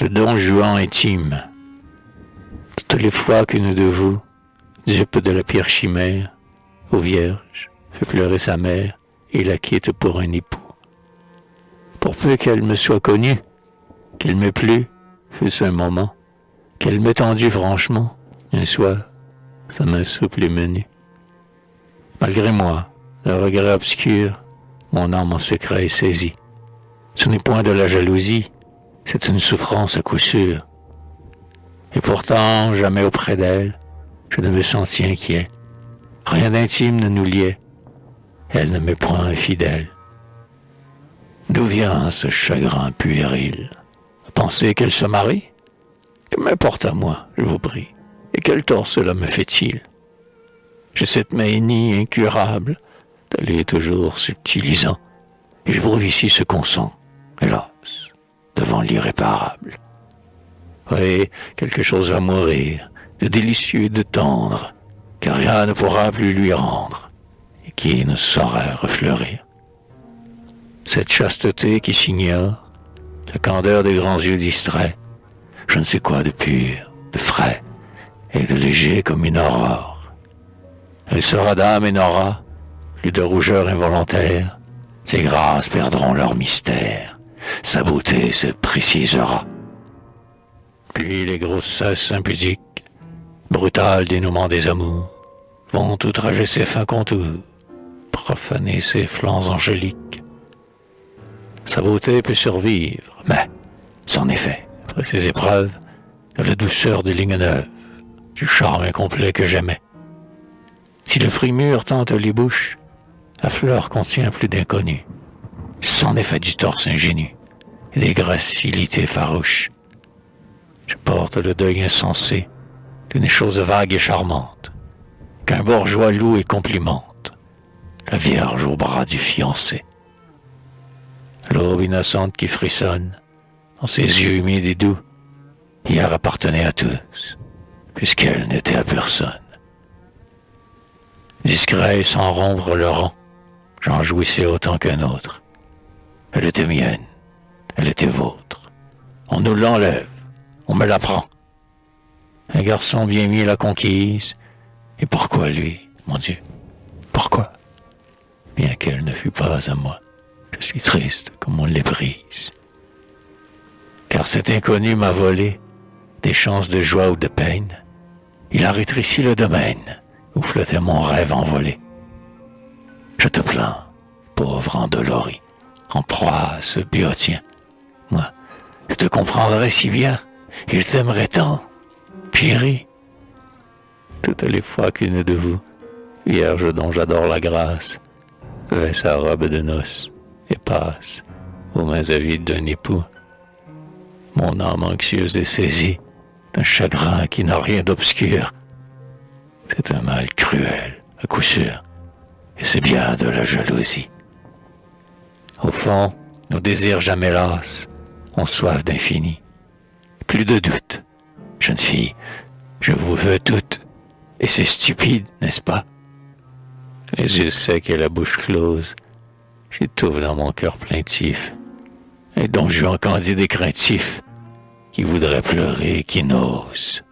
Le don Juan intime. Toutes les fois qu'une de vous, dupe de la pire chimère, aux vierges, fait pleurer sa mère et la quitte pour un époux. Pour peu qu'elle me soit connue, qu'elle m'ait plu, fût-ce un moment, qu'elle m'ait tendu franchement, un soir, sa main souple et menue. Malgré moi, le regret obscur, mon âme en secret est saisie. Ce n'est point de la jalousie, c'est une souffrance à coup sûr. Et pourtant, jamais auprès d'elle, je ne me sentis inquiet. Rien d'intime ne nous liait. Elle ne m'est point infidèle. D'où vient ce chagrin puéril? Pensez qu'elle se marie? Que m'importe à moi, je vous prie. Et quel tort cela me fait-il? J'ai cette manie incurable d'aller toujours subtilisant. Et j'éprouve ici ce qu'on sent, hélas, devant l'irréparable. Oui, quelque chose va mourir, de délicieux et de tendre, que rien ne pourra plus lui rendre, et qui ne saurait refleurir. Cette chasteté qui s'ignore, la candeur des grands yeux distraits, je ne sais quoi de pur, de frais, et de léger comme une aurore. Elle sera dame et n'aura plus de rougeur involontaire, ses grâces perdront leur mystère, sa beauté se précisera. Puis les grossesses impudiques, brutal dénouement des amours, vont outrager ses fins contours, profaner ses flancs angéliques. Sa beauté peut survivre, mais, c'en est fait, après ces épreuves, de la douceur des lignes neuves, du charme incomplet que j'aimais. Si le fruit mûr tente les bouches, la fleur contient plus d'inconnu. C'en est fait du torse ingénu, et des gracilités farouches. Je porte le deuil insensé d'une chose vague et charmante, qu'un bourgeois loue et complimente, la vierge au bras du fiancé. L'aube innocente qui frissonne, dans ses yeux humides et doux, hier appartenait à tous, puisqu'elle n'était à personne. Discret et sans rompre le rang, j'en jouissais autant qu'un autre. Elle était mienne, elle était vôtre. On nous l'enlève, on me la prend. Un garçon bien mis l'a conquise, et pourquoi lui, mon Dieu, pourquoi? Bien qu'elle ne fût pas à moi, je suis triste comme on l'est prise. Car cet inconnu m'a volé des chances de joie ou de peine. Il a rétréci le domaine où flottait mon rêve envolé. Je te plains, pauvre endolori, en proie à ce béotien. Moi, je te comprendrais si bien, et je t'aimerais tant, chérie. Toutes les fois qu'une de vous, vierge dont j'adore la grâce, vêt sa robe de noces et passe aux mains avides d'un époux, mon âme anxieuse est saisie d'un chagrin qui n'a rien d'obscur. C'est un mal cruel, à coup sûr, et c'est bien de la jalousie. Au fond, nos désirs jamais lasses ont soif d'infini. Plus de doute, jeune fille, je vous veux toutes, et c'est stupide, n'est-ce pas? Les yeux secs et la bouche close, j'étouffe dans mon cœur plaintif, un don Juan candide et craintif, qui voudrait pleurer et qui n'ose.